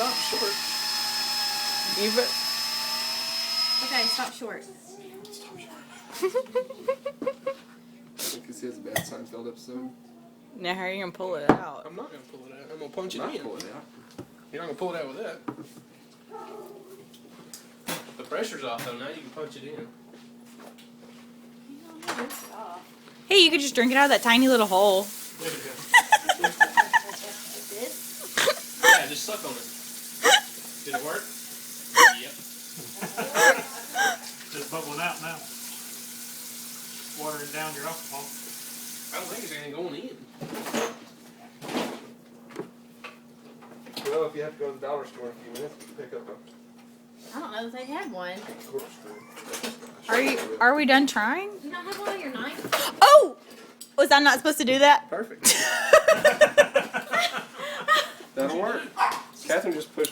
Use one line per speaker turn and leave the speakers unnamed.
Stop short.
Even.
Okay, stop short.
Stop short. You can see it's a bad Seinfeld episode.
Now how are you gonna pull it out?
I'm not gonna pull it out. I'm gonna punch it
Not
in.
pull it out.
You're not gonna pull it out with that. The pressure's off though. Now you can punch it in.
Hey, you could just drink it out of that tiny little hole.
There we go.
Like this?
Yeah, just suck on it. Did it work? Yep.
Just bubbling out now. Watering down your alcohol.
I don't think there's anything going in.
Well, if you have to go to the dollar store in a few minutes, pick up a
I don't know that they had one.
corkscrew.
Are we done trying?
Do you not have one on your knife?
Oh! Was I not supposed to do that?
Perfect. That'll work. Catherine just pushed